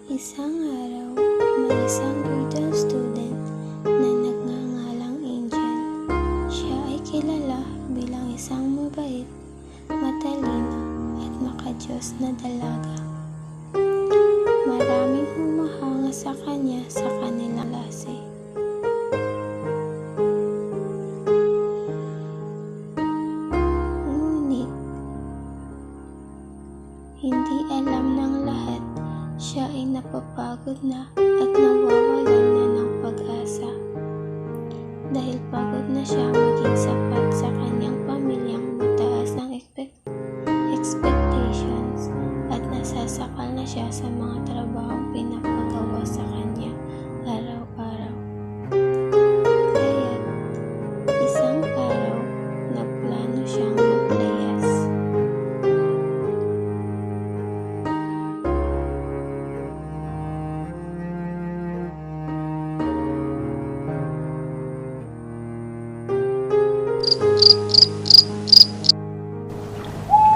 Isang araw, may isang little student na nagngangalang Angel. Siya ay kilala bilang isang mabait, matalino at makadiyos na dalaga. Maraming humahanga sa kanya sa kanilang klase. Ngunit, hindi alam ng lahat, siya ay napapagod na at nawawalan na ng pag-asa. Dahil pagod na siya maging sapat sa kanyang pamilyang mataas ang expectations at nasasakal na siya sa mga trabahong pinapagawa sa kanya araw-araw. Kaya't isang araw, nagplano siyang maglayas.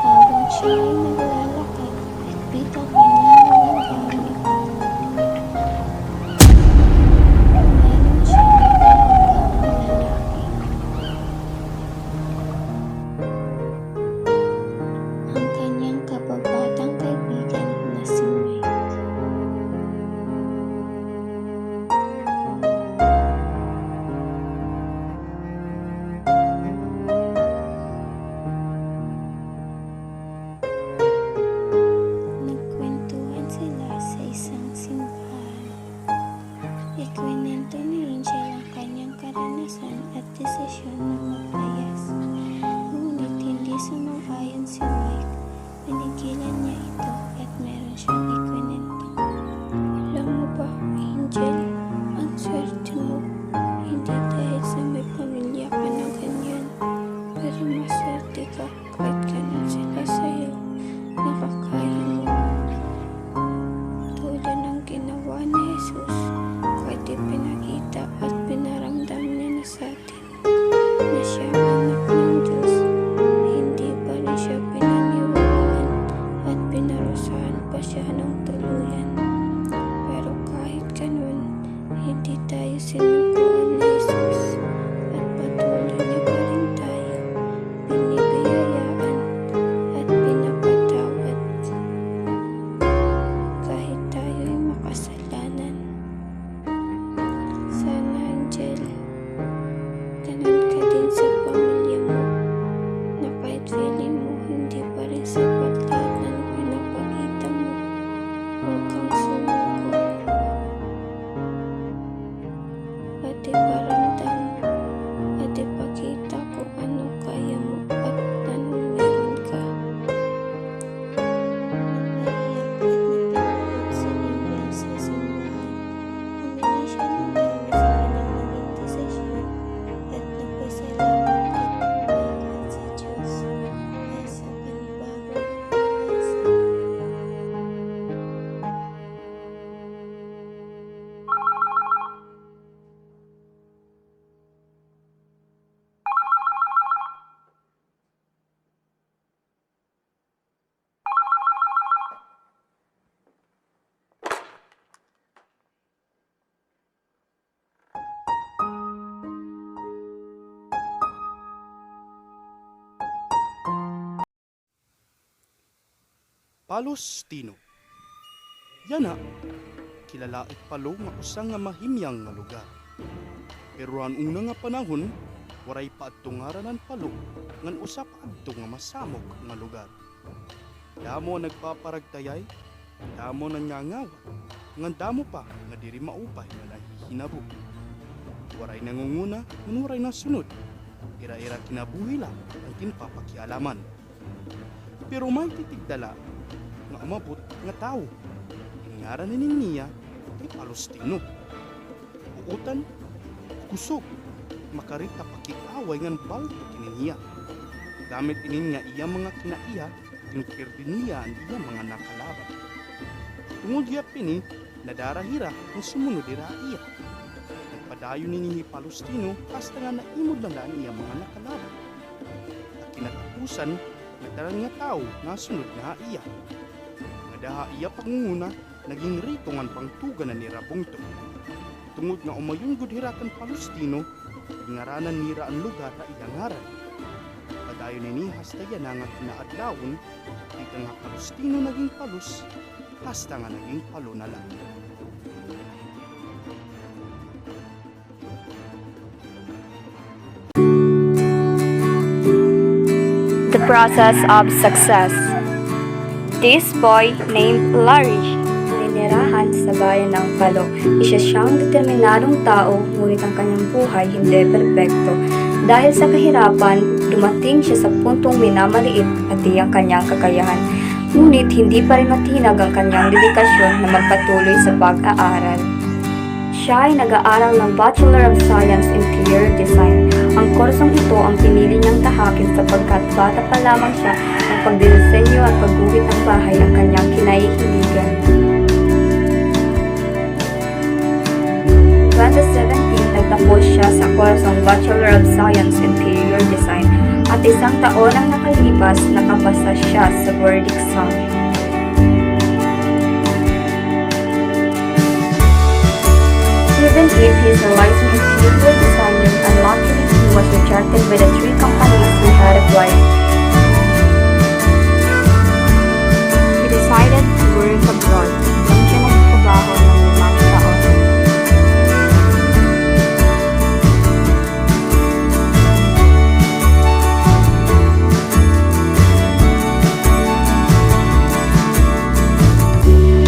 Habang siya ay naglalakad, nagpit ang kanyang mga gamit. Meron siyang naglagang lalaki. Ang kanyang kababatang kaibigan na si Mike. Nagkwentuhan sila sa isang simbahan. Ikwinento ni Angel ang kanyang karanasan at desisyon na maglayas. Ngunit hindi sumang-ayon si Mike. Pinigilan niya ito at meron siyang ikwinento. Alam mo ba, Angel, ang swerte mo. Hindi dahil sa may pamilya ka na ganyan. Pero maswerte ka kahit ganun sila sa'yo. Nakakaya mo. Tulad ng ginawa ni Jesus, kahit ipinakita at pinaramdam niya na sa atin na siya ang anak ng Diyos, hindi pa rin siya pinaniwalaan at pinarusahan pa siya ng tuluyan. Pero kahit ganun, hindi tayo sinubuan ni Jesus at patuloy niya pa rin tayo binibiyayaan at pinapatawad kahit tayo'y makasalanan. Sana, Angel, ganun ka din sa pamilya mo, na kahit feeling mo hindi pa rin sapat lahat ng pinapakita mo, huwag kang sumuko at iparamdam at ipakita kung ano kaya mo at anong meron ka. Naiyak at napindot si Angel sa simbahan. Humingi siya ng tawad sa kanyang naging desisyon at nagpasalamat kay Mike at sa Diyos dahil sa panibagong pag-asa. Palustino. Yana, kilala at palo nga usa nga mahimyang nga lugar. Pero ang una nga panahon, waray pa adto ngaranan palo ngan usa pa adto nga masamok nga lugar. Damo nagpaparagtayay, damo nangangawa, ngan damo pa nga diri maupay nga nahihinabo. Waray nangunguna, ngan waray nasunod. Ira-ira kinabuhi lang ang kinpapakialaman. Pero may titigdala nga umabot nga tao. Ang ngaran ni niya kay Palustino. Uutan, kusog, makarita pakikaway ngan balto kini niya. Gamit inin nga iya mga kinaiya, kinpirdi niya ang iya mga nakalaban. Tungod iya pini, nadarahira ang sumunod ira iya. Nagpadayo ni Palustino hasta nga naimod na lang iya mga nakalaban. At kinatapusan, nagdarang nga tao na sunod nga iya. Daha iya pangunguna, naging rito ngan pangtugan na ni Rabungto. Tungod nga umayon gud hirakan Palestino, ngaranan nira ang lugar na iyangaran. Padayon ni hasta yan nga kinaadlawon, di ka nga Palestino naging palus, hasta nga naging palo na lang. The process of success. This boy named Larry, ninirahan sa bayan ng Palo. Isa siyang determinadong tao, ngunit ang kanyang buhay hindi perpekto. Dahil sa kahirapan, dumating siya sa puntong minamaliit pati ang kanyang kakayahan. Ngunit hindi pa rin matinag ang kanyang dedikasyon na magpatuloy sa pag-aaral. Siya ay nag-aaral ng Bachelor of Science Interior Design. Ang kursong ito ang pinili niyang tahakin sapagkat bata pa lamang siya ang pagdidisenyo at pagguhit ng bahay ang kanyang kinahihiligan. 2017, nagtapos siya sa kursong Bachelor of Science Interior Design at isang taon ang nakalipas nakapasa siya sa board exam. Even if he's a licensed interior designer, unluckily he was rejected by the 3 companies he had applied. He decided to work abroad. Doon siya nagtrabaho ng 5 taon.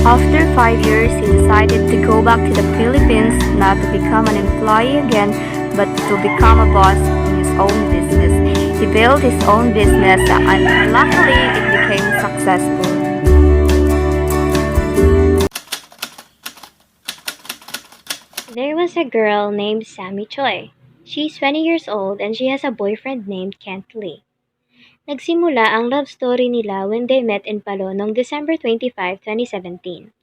After 5 years, he decided to go back to the Philippines, not to become an employee again, but to become a boss in his own business. He built his own business and luckily it became successful. There was a girl named Sammy Choi. She's 20 years old and she has a boyfriend named Kent Lee. Nagsimula ang love story nila when they met in Palo noong December 25, 2017.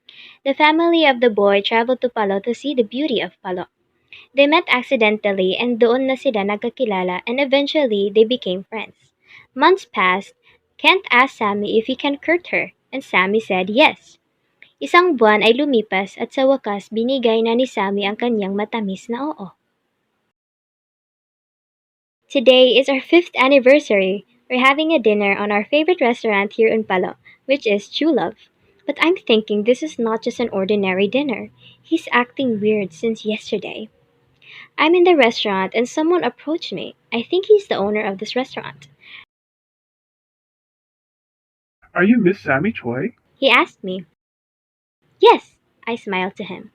The family of the boy traveled to Palo to see the beauty of Palo. They met accidentally and doon na sila nagkakilala and eventually they became friends. Months passed. Kent asked Sammy if he can court her and Sammy said yes. Isang buwan ay lumipas at sa wakas binigay na ni Sammy ang kanyang matamis na oo. Today is our 5th anniversary. We're having a dinner on our favorite restaurant here in Palo, which is True Love. But I'm thinking this is not just an ordinary dinner. He's acting weird since yesterday. I'm in the restaurant and someone approached me. I think he's the owner of this restaurant. Are you Miss Sammy Choi? He asked me. Yes, I smiled to him.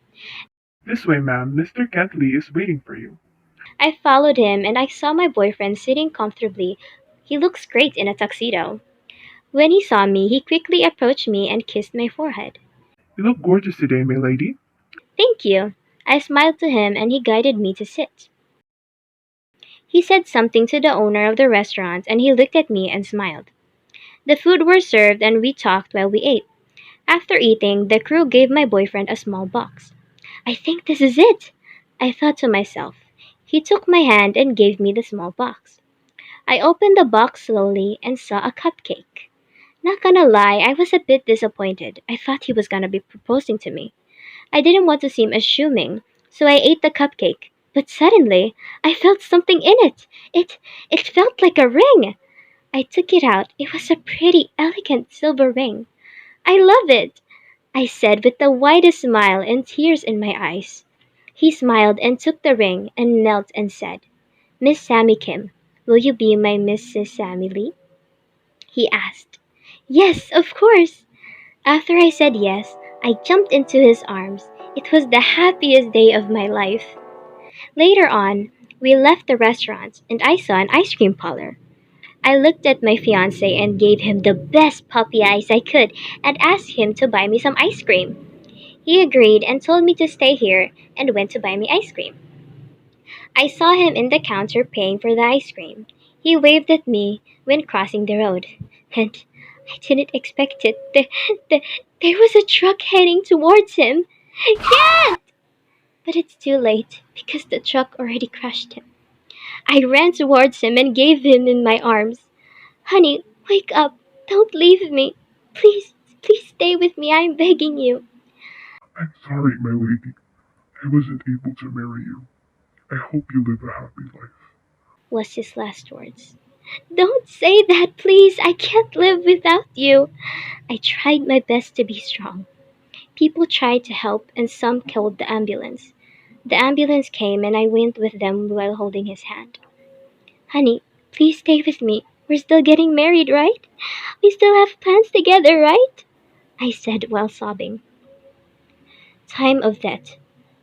This way, ma'am. Mr. Kent Lee is waiting for you. I followed him and I saw my boyfriend sitting comfortably. He looks great in a tuxedo. When he saw me, he quickly approached me and kissed my forehead. You look gorgeous today, my lady. Thank you. I smiled to him and he guided me to sit. He said something to the owner of the restaurant and he looked at me and smiled. The food were served and we talked while we ate. After eating, the crew gave my boyfriend a small box. I think this is it, I thought to myself. He took my hand and gave me the small box. I opened the box slowly and saw a cupcake. Not gonna lie, I was a bit disappointed. I thought he was gonna be proposing to me. I didn't want to seem assuming, so I ate the cupcake. But suddenly, I felt something in it. It felt like a ring. I took it out. It was a pretty, elegant silver ring. I love it, I said with the widest smile and tears in my eyes. He smiled and took the ring and knelt and said, Miss Sammy Kim, will you be my Mrs. Sammy Lee? He asked. Yes, of course. After I said yes, I jumped into his arms. It was the happiest day of my life. Later on, we left the restaurant and I saw an ice cream parlor. I looked at my fiance and gave him the best puppy eyes I could and asked him to buy me some ice cream. He agreed and told me to stay here and went to buy me ice cream. I saw him in the counter paying for the ice cream. He waved at me when crossing the road, and I didn't expect it. There was a truck heading towards him. Yes! But it's too late because the truck already crushed him. I ran towards him and gave him in my arms. Honey, wake up. Don't leave me. Please, please stay with me. I'm begging you. I'm sorry, my lady. I wasn't able to marry you. I hope you live a happy life. was his last words. Don't say that, please. I can't live without you. I tried my best to be strong. People tried to help, and some called the ambulance. The ambulance came, and I went with them while holding his hand. Honey, please stay with me. We're still getting married, right? We still have plans together, right? I said while sobbing. Time of death,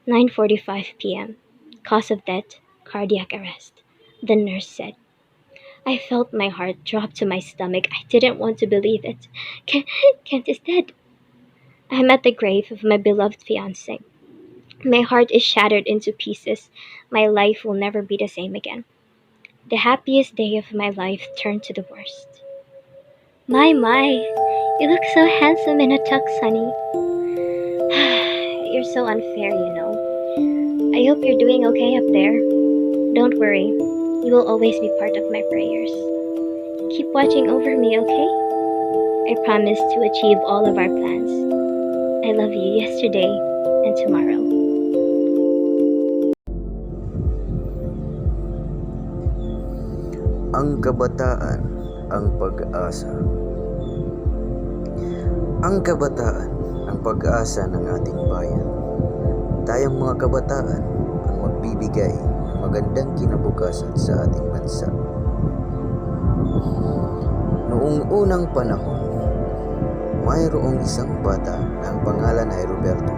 9:45 p.m. Cause of death, cardiac arrest. The nurse said. I felt my heart drop to my stomach. I didn't want to believe it. Kent is dead. I'm at the grave of my beloved fiance. My heart is shattered into pieces. My life will never be the same again. The happiest day of my life turned to the worst. My, you look so handsome in a tux, honey. You're so unfair, you know. I hope you're doing okay up there. Don't worry, you will always be part of my prayers. Keep watching over me, okay? I promise to achieve all of our plans. I love you yesterday and tomorrow. Ang kabataan, ang pag-asa. Ang kabataan, ang pag-asa ng ating bayan. Tayong mga kabataan ang magbibigay ng magandang kinabukasan sa ating bansa. Noong unang panahon, mayroong isang bata na ang pangalan ay Roberto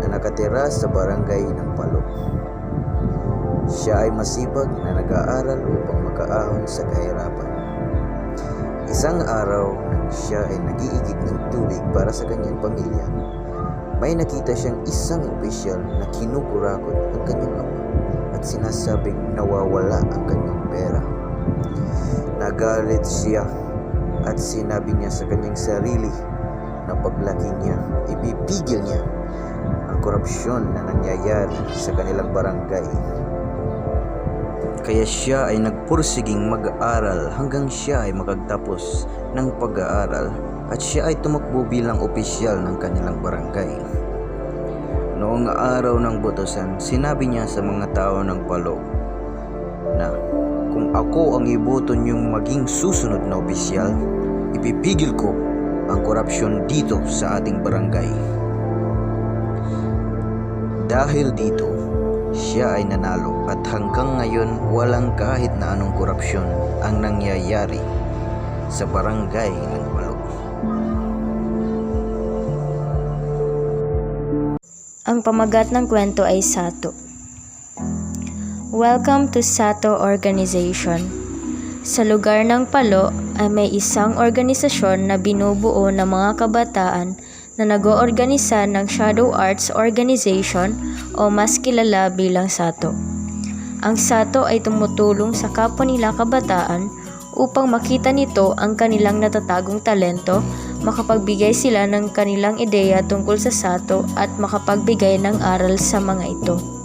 na nakatira sa barangay ng Palo. Siya ay masipag na nag-aaral upang makaahon sa kahirapan. Isang araw nang siya ay nag-iigib ng tubig para sa kanyang pamilya, may nakita siyang isang opisyal na kinukurakot ang kanyang ama at sinasabing nawawala ang kanyang pera. Nagalit siya at sinabi niya sa kanyang sarili na paglaki niya, ipipigil niya ang korupsyon na nangyayari sa kanilang barangay. Kaya siya ay nagpursiging mag-aaral hanggang siya ay makagtapos ng pag-aaral at siya ay tumakbo bilang opisyal ng kanilang barangay. Noong araw ng botosan, sinabi niya sa mga tao ng Palo na kung ako ang iboto niyong maging susunod na opisyal, ipipigil ko ang korupsyon dito sa ating barangay. Dahil dito, siya ay nanalo at hanggang ngayon walang kahit na anong korupsyon ang nangyayari sa barangay ng Palo. Ang pamagat ng kwento ay Sato. Welcome to Sato Organization. Sa lugar ng Palo ay may isang organisasyon na binubuo ng mga kabataan na nag-oorganisa ng Shadow Arts Organization o mas kilala bilang Sato. Ang Sato ay tumutulong sa kapwa nila kabataan upang makita nito ang kanilang natatagong talento, makapagbigay sila ng kanilang ideya tungkol sa Sato at makapagbigay ng aral sa mga ito.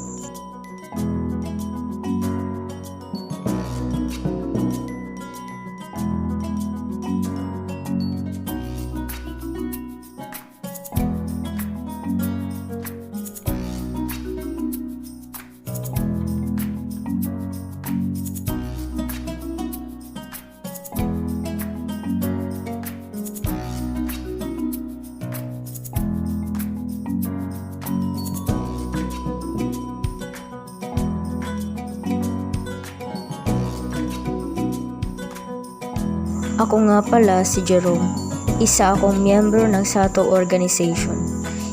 Ako nga pala si Jerome, isa akong miyembro ng Sato Organization.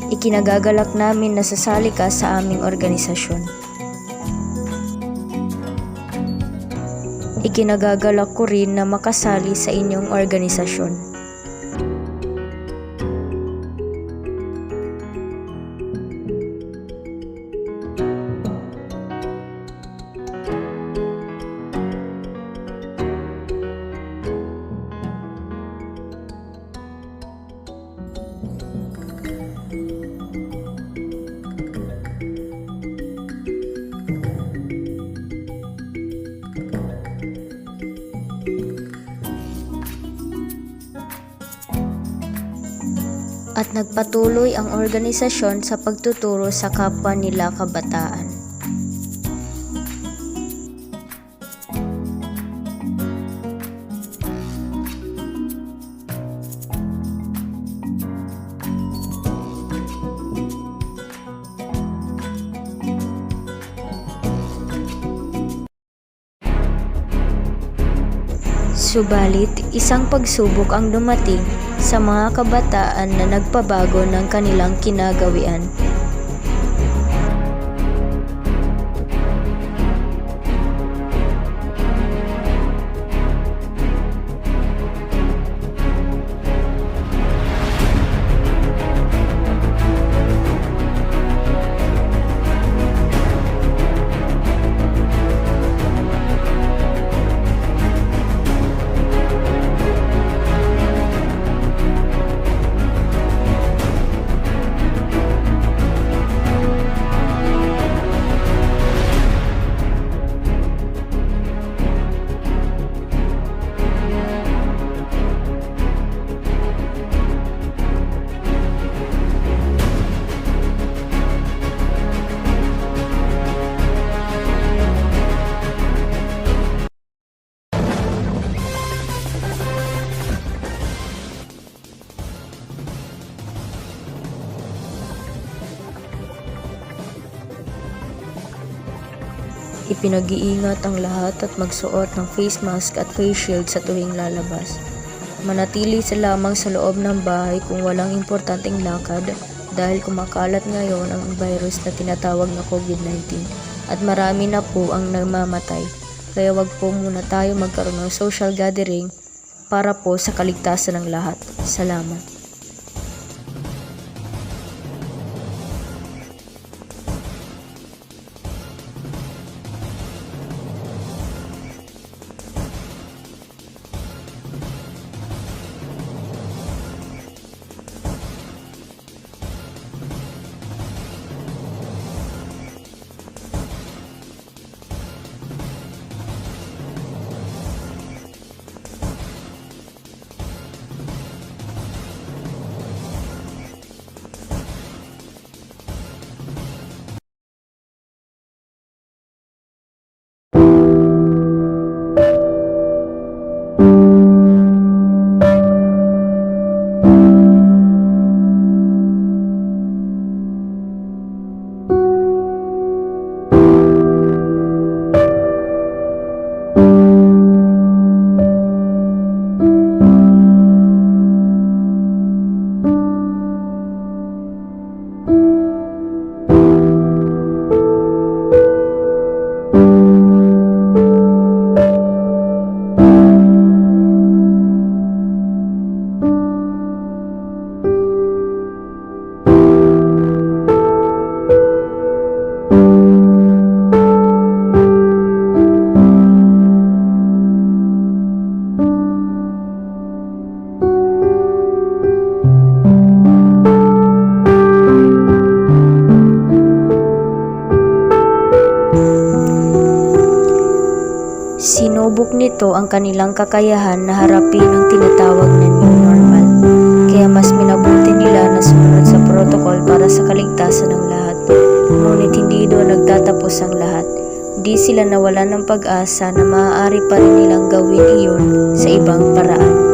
Ikinagagalak namin na sasali ka sa aming organisasyon. Ikinagagalak ko rin na makasali sa inyong organisasyon. at nagpatuloy ang organisasyon sa pagtuturo sa kapwa nila kabataan. Subalit, isang pagsubok ang dumating sa mga kabataan na nagpabago ng kanilang kinagawian. Ipinag-iingat ang lahat at magsuot ng face mask at face shield sa tuwing lalabas. Manatili sa lamang sa loob ng bahay kung walang importanteng lakad dahil kumakalat ngayon ang virus na tinatawag na COVID-19 at marami na po ang namamatay. Kaya wag po muna tayo magkaroon ng social gathering para po sa kaligtasan ng lahat. Salamat. Sinubok nito ang kanilang kakayahan na harapin ang tinatawag na new normal. Kaya mas minabuti nila na sumunod sa protocol para sa kaligtasan ng lahat. Ngunit hindi doon nagtatapos ang lahat. Di sila nawalan ng pag-asa na maaari pa rin nilang gawin iyon sa ibang paraan.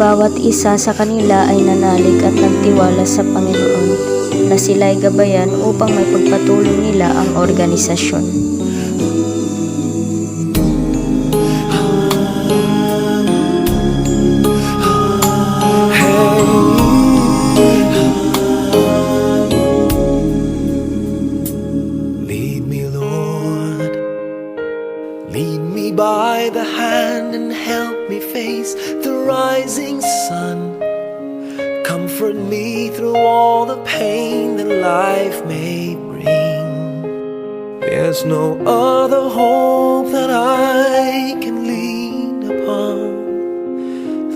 bawat isa sa kanila ay nanalig at nagtiwala sa Panginoon na sila'y gabayan upang may pagpatuloy nila ang organisasyon. Lead me, Lord. Lead me by the hand and help me face the rising sun. Comfort me through all the pain that life may bring. There's no other hope that I can lean upon.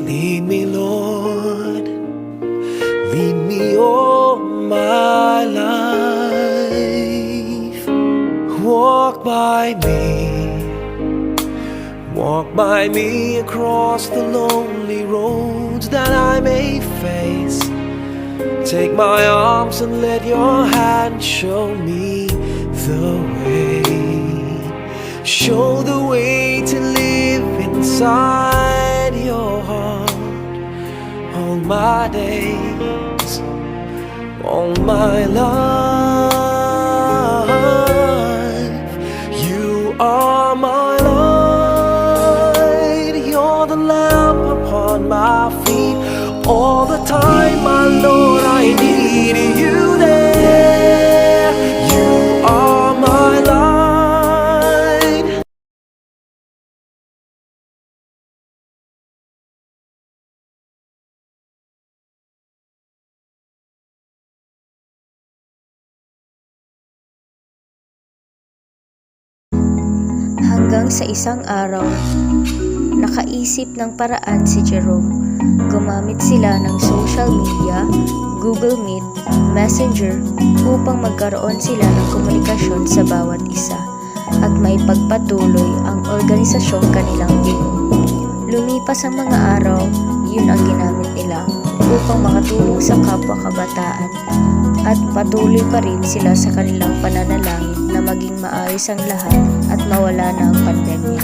Lead me, Lord. Lead me all my life. Walk by me across the lonely roads that I may face. Take my arms and let your hand show me the way. Show the way to live inside your heart all my days, all my life. You are my light, you're the lamp upon my feet. All the time, my Lord, I need you there. You are my light. Hanggang sa isang araw, nakaisip ng paraan si Jerome. Gumamit sila ng social media, Google Meet, Messenger upang magkaroon sila ng komunikasyon sa bawat isa at may pagpatuloy ang organisasyong kanilang binuo. Lumipas ang mga araw, yun ang ginamit nila upang makatulong sa kapwa kabataan at patuloy pa rin sila sa kanilang pananalangin na maging maayos ang lahat at mawala na ang pandemya.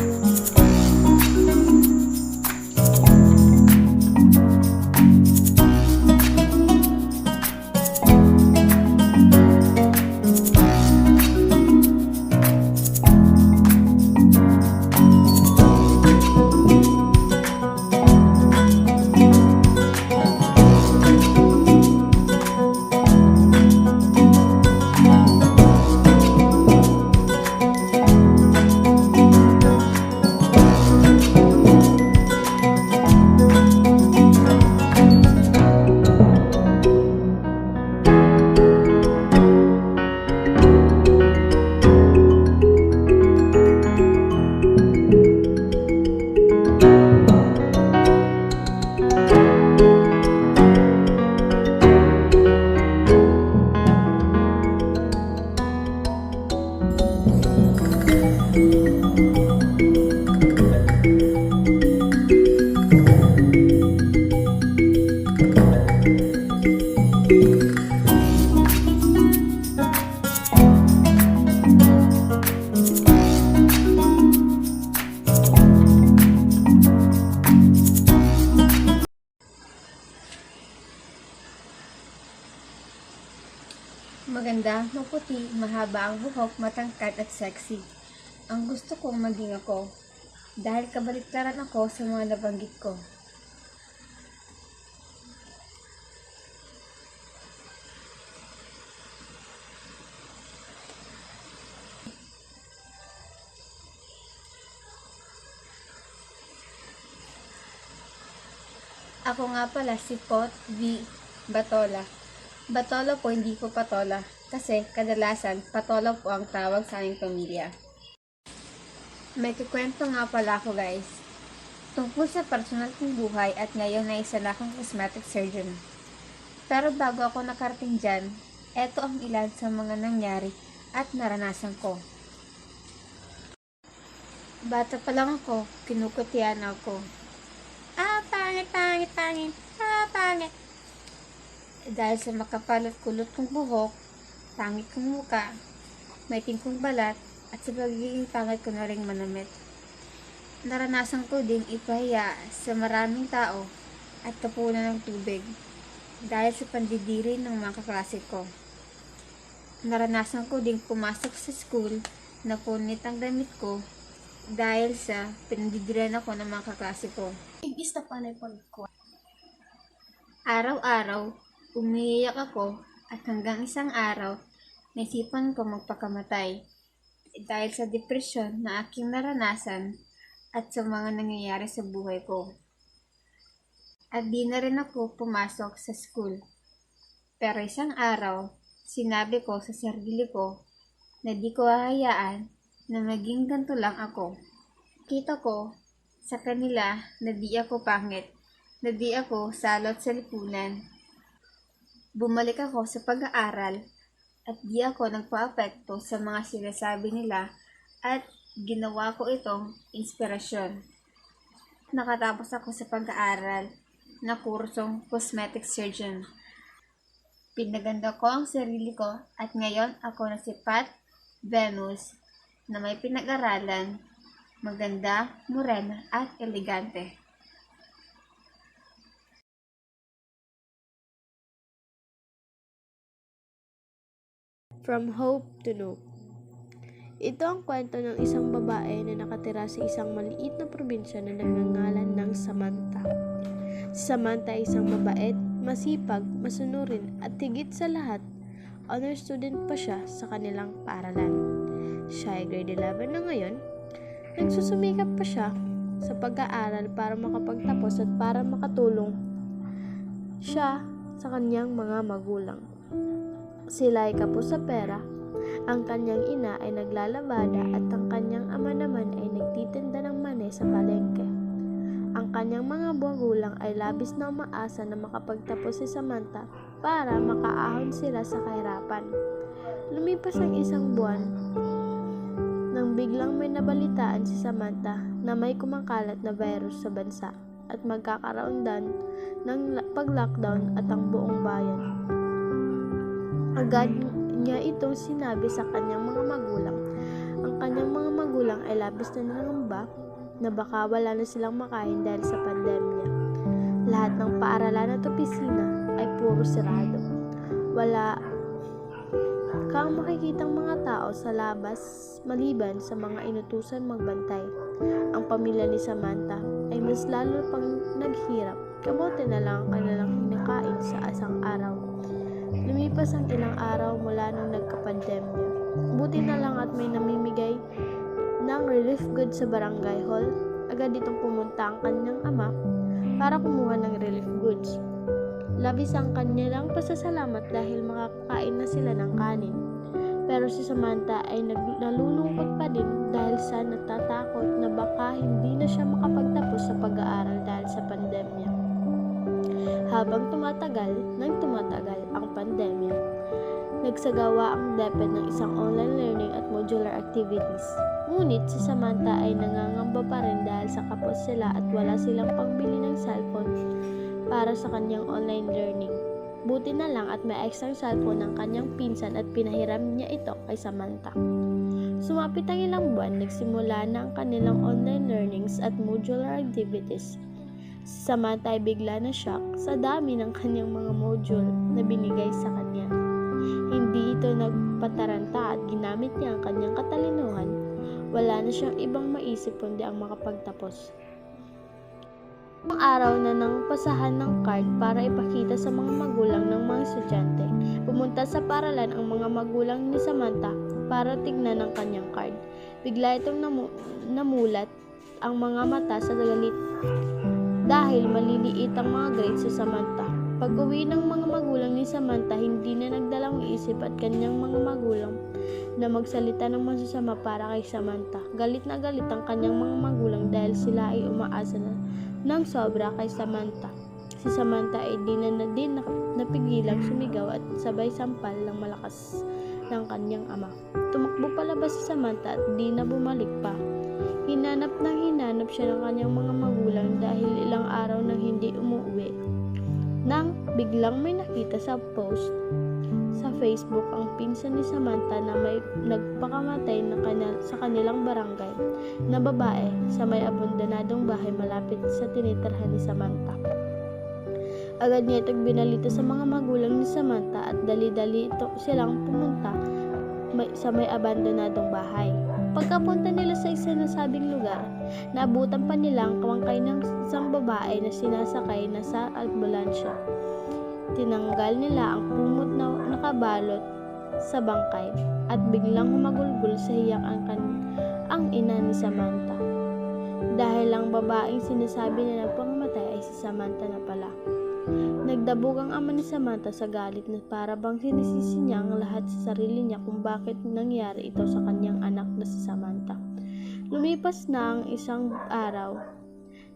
Maganda, maputi, mahaba ang buhok, matangkad at sexy. Ang gusto kong maging ako dahil kabaliktaran ako sa mga nabanggit ko. Ako nga pala si Pot V. Batola. Batola po, hindi po patola. Kasi kadalasan, patola po ang tawag sa aming pamilya. May kukwento nga pala ako guys. Tungkol sa personal kong buhay at ngayon na isa na akong cosmetic surgeon. Pero bago ako nakarating dyan, eto ang ilan sa mga nangyari at naranasan ko. Bata pa lang ako, kinukutian ako. Pangit. Pangit. Dahil sa makapal at kulot kong buhok, pangit kong muka, may kong balat, at sa pagiging pangit ko na rin manamit. Naranasan ko ding ipahiya sa maraming tao at tapunan ng tubig dahil sa pandidiri ng mga kaklase ko. Naranasan ko ding pumasok sa school na punit ang damit ko dahil sa pinandidiran ako ng mga kaklase ko. Araw-araw, umiiyak ako at hanggang isang araw, naisipan ko magpakamatay dahil sa depresyon na aking naranasan at sa mga nangyayari sa buhay ko. At di na rin ako pumasok sa school. Pero isang araw, sinabi ko sa sarili ko na di ko hahayaan na maging ganito lang ako. Kita ko sa kanila na di ako pangit, na di ako salot sa lipunan. Bumalik ako sa pag-aaral at di ako nagpa-apekto sa mga sinasabi nila at ginawa ko itong inspirasyon. Nakatapos ako sa pag-aaral na kursong cosmetic surgeon. Pinaganda ko ang sarili ko at ngayon ako na si Pat Venus na may pinag-aralan, maganda, morena at elegante. From Hope to Nope. Ito ang kwento ng isang babae na nakatira sa isang maliit na probinsya na nagngangalan ng Samantha. Si Samantha ay isang mabait, masipag, masunurin at higit sa lahat, honor student pa siya sa kanilang paaralan. Siya ay grade 11 na ngayon. Nagsusumikap pa siya sa pag-aaral para makapagtapos at para makatulong siya sa kanyang mga magulang. Sila ay kapos sa pera. Ang kanyang ina ay naglalabada at ang kanyang ama naman ay nagtitinda ng mani sa palengke. Ang kanyang mga magulang ay labis na umaasa na makapagtapos si Samantha para makaahon sila sa kahirapan. Lumipas ang isang buwan nang biglang may nabalitaan si Samantha na may kumakalat na virus sa bansa at magkakaroon din ng pag-lockdown at ang buong bayan. Agad niya itong sinabi sa kanyang mga magulang. Ang kanyang mga magulang ay labis na nangamba na baka wala na silang makain dahil sa pandemya. Lahat ng paaralan at opisina ay puro sirado. Wala kang makikitang mga tao sa labas maliban sa mga inutusan magbantay. Ang pamilya ni Samantha ay mas lalo pang naghirap. Kamote na lang ang kanilang hinakain sa isang araw. Lumipas ang ilang araw mula nung nagka-pandemya. Buti na lang at may namimigay ng relief goods sa barangay hall. Agad ditong pumunta ang kanyang ama para kumuha ng relief goods. Labis ang kanilang pasasalamat dahil makakain na sila ng kanin. Pero si Samantha ay nalulungkot pa din dahil sa natatakot na baka hindi na siya makapagtapos sa pag-aaral dahil sa pandemya. Habang tumatagal ang pandemya, nagsagawa ang DepEd ng isang online learning at modular activities. Ngunit si Samantha ay nangangamba pa rin dahil sa kapos sila at wala silang pangbili ng cellphone para sa kanyang online learning. Buti na lang at may extra cellphone ng kanyang pinsan at pinahiram niya ito kay Samantha. Sumapit ang ilang buwan, nagsimula na ang kanilang online learnings at modular activities. Si Samantha ay bigla na shock sa dami ng kanyang mga module na binigay sa kanya. Hindi ito nagpataranta at ginamit niya ang kanyang katalinuhan. Wala na siyang ibang maisip kundi ang makapagtapos. Ang araw na nang pasahan ng card para ipakita sa mga magulang ng mga estudyante. Pumunta sa paaralan ang mga magulang ni Samantha para tignan ang kanyang card. Bigla itong namulat ang mga mata sa galit dahil maliliit ang mga grades sa Samantha. Pag-uwi ng mga magulang ni Samantha, hindi na nagdalang isip at kanyang mga magulang na magsalita ng masasama para kay Samantha. Galit na galit ang kanyang mga magulang dahil sila ay umaasa na ng sobra kay Samantha. Si Samantha ay di na din napigilang sumigaw at sabay sampal ng malakas ng kanyang ama. Tumakbo palabas si Samantha at di na bumalik pa. Hinanap siya ng kanyang mga magulang dahil ilang araw nang hindi umuwi. Nang biglang may nakita sa post sa Facebook ang pinsan ni Samantha na may nagpakamatay sa kanilang barangay na babae sa may abandonadong bahay malapit sa tinitirhan ni Samantha. Agad niya itong binalita sa mga magulang ni Samantha at dali-dali silang pumunta sa may abandonadong bahay. Pagkapunta nila sa sinasabing lugar, naabutan pa nila ang kamangkay ng isang babae na sinasakay na sa ambulansya. Tinanggal nila ang kumot na nakabalot sa bangkay at biglang humagulgol sa hiyak ang ina ni Samantha. Dahil ang babaeng sinasabi na nagpamamatay ay si Samantha na pala. Nagdabog ang ama ni Samantha sa galit na para bang sinisisi niya ang lahat sa sarili niya kung bakit nangyari ito sa kanyang anak na si Samantha. Lumipas na ang isang araw.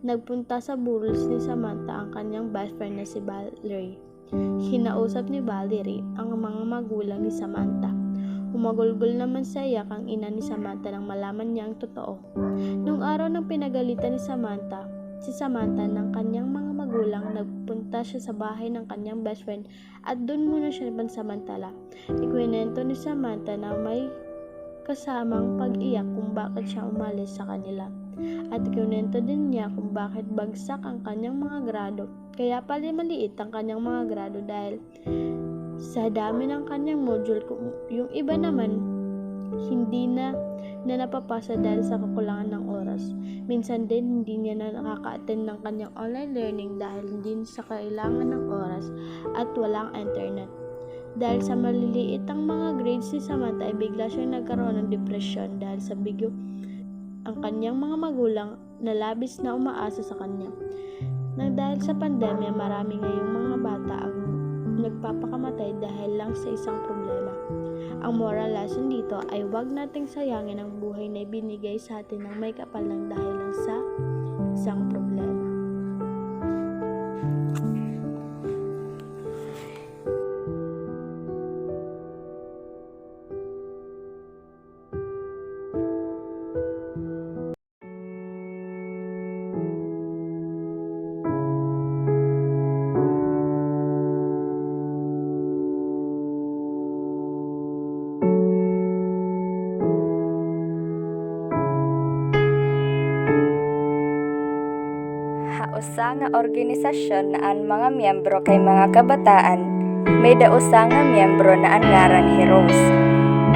Nagpunta sa burol ni Samantha ang kanyang best friend na si Valerie. Kinausap ni Valerie ang mga magulang ni Samantha. Humagulgol naman sa iyak ang ina ni Samantha nang malaman niya ang totoo. Nung araw ng pinagalitan ni si Samantha ng kanyang mga magulang, nagpunta siya sa bahay ng kanyang best friend at doon muna siya pansamantala. Ikwinento ni Samantha na may kasamang pag-iyak kung bakit siya umalis sa kanila. At ikwinento din niya kung bakit bagsak ang kanyang mga grado. Kaya pala maliit ang kanyang mga grado dahil sa dami ng kanyang module, kung yung iba naman hindi na napapasa dahil sa kakulangan ng oras. Minsan din hindi niya na nakaka-attend ng kanyang online learning dahil hindi sa kailangan ng oras at walang internet. Dahil sa maliliit ang mga grades ni Samantha ay bigla siyang nagkaroon ng depression dahil sa bigyo ang kanyang mga magulang na labis na umaasa sa kanya. Nang dahil sa pandemya, marami ngayong mga bata ang nagpapakamatay dahil lang sa isang problema. Ang moral lesson dito ay huwag nating sayangin ang buhay na ibinigay sa atin ng may kapal ng dahil lang sa isang problema. Usa nga organisasyon na ang mga miyembro kay mga kabataan, may dausa nga miyembro na ang ngaran Heroes.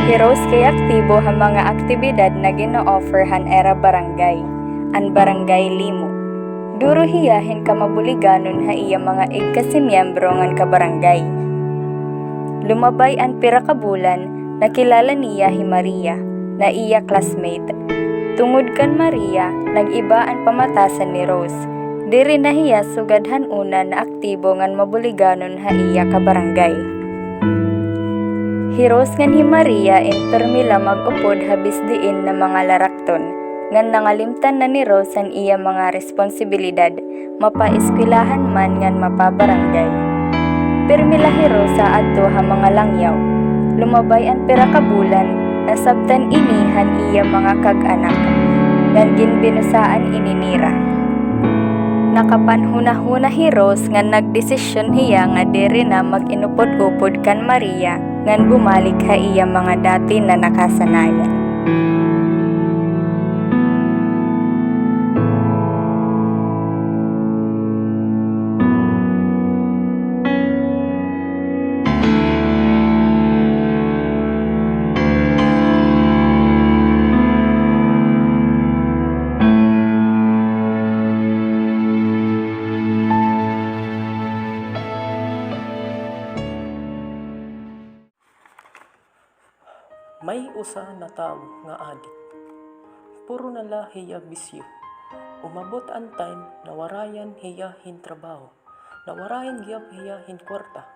Heroes kay aktibo ang mga aktibidad na gino-offerhan era barangay, ang barangay Limo. Duro hiyahin ka mabuliganon ha iya mga igkasi miyembro ngan ka barangay. Lumabay ang pira ka bulan, nakilala niya hi Maria, na iya classmate. Tungod kan Maria, nag-iba ang pamatasan ni Rose. Diri na hiya sugadhan una na aktibo ngan mabuliganon ha iya ka barangay. Hiros ngan hi Maria intermila mag-upod habis diin na mga larakton, ngan nangalimtan na ni Rose ang iya mga responsibilidad, mapa-eskwelahan man ngan mapabarangay. Permila hi Rose sa adto ha mga langyaw, lumabay ang pira ka bulan, nasabtan inihan iya mga kag-anak, ngan ginbinusaan ininira. Nakapanhuna-huna hi Rose nga nagdesisyon hiya nga diri na mag-inupod-upod kan Maria ngan bumalik ha iya mga dati na nakasanayan. May usa na tawo nga adik. Puro nala hiya bisyo. Umabot ang time na warayan hiya hin trabaho. Na warayan gyap hiya hin kwarta.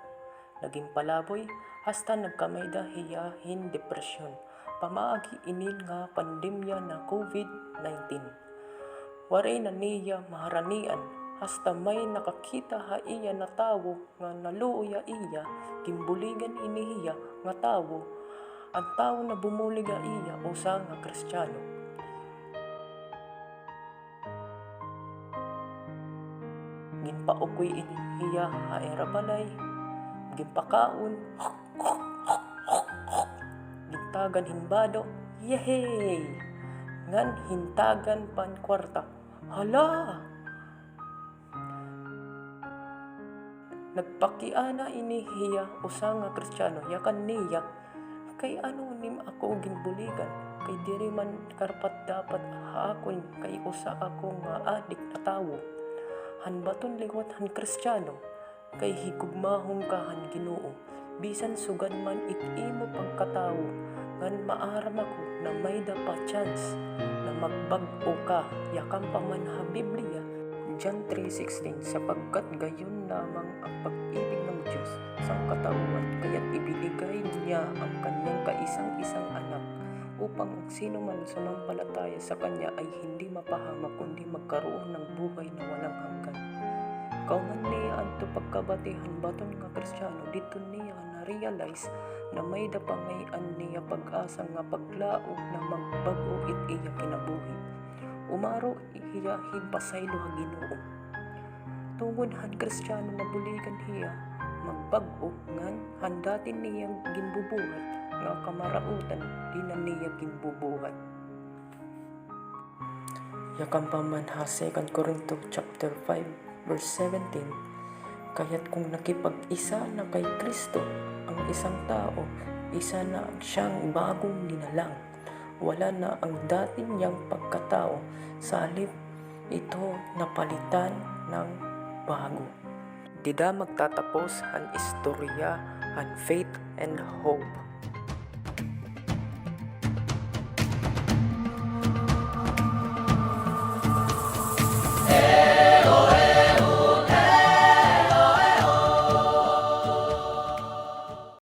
Naging palaboy hasta nagkamayda hiya hin depresyon. Pamaagi inil nga pandemya na COVID-19. Waray na niya maharanian hasta may nakakita ha iya na tawo nga naluoya iya gimbuligan inihiya nga tawo. Ang tao na bumuliga iya usa nga Kristiyano. Ginpaukoy inihiya ha era balay, ginpakaon, gintagan hinbado, yehey! Ngan hintagan pan kwarta. Hala! Nagpakiana ini hiya usa nga Kristiyano yakan niya kay ano nim ako ginbuligan kay diri man karpat dapat haakon kay usa ako nga adik na tawo. Hanbaton liwat han Kristiyano kay higugmahom ka han Ginoo bisan sugad man imo pagkatawo ngan maaram ako na may dapa chance na magbag-o ka yakam pa man ha Biblia John 3:16 sapagkat gayon lamang ang pag-ibig ng Diyos sa katauhan kaya't ibinigay niya ang kanyang kaisang-isang anak upang ang sino man sumampalataya sa kanya ay hindi mapahamak kundi magkaroon ng buhay na walang hanggan. Kauman niya anto pagkabatihan baton nga Kristiyano dito niya na-realize na may dapangayan niya pag-asa nga paglaog na magbag-o it iya kinabuhi. Umaro iya himpasaylo ha Ginoo. Tungod han Kristiyano na buligan hiya magbag-o ngan handatin niya ginbubuhat nga kamarautan di na niya ginbubuhat. Yakam pa man ha 2 Corinto chapter 5 verse 17 kaya't kung nakipag-isa na kay Kristo ang isang tao, isa na siyang bagong nilalang. Wala na ang dati niyang pagkatao, sa halip ito napalitan ng bago. Dida magtatapos ang istorya, ang faith and hope.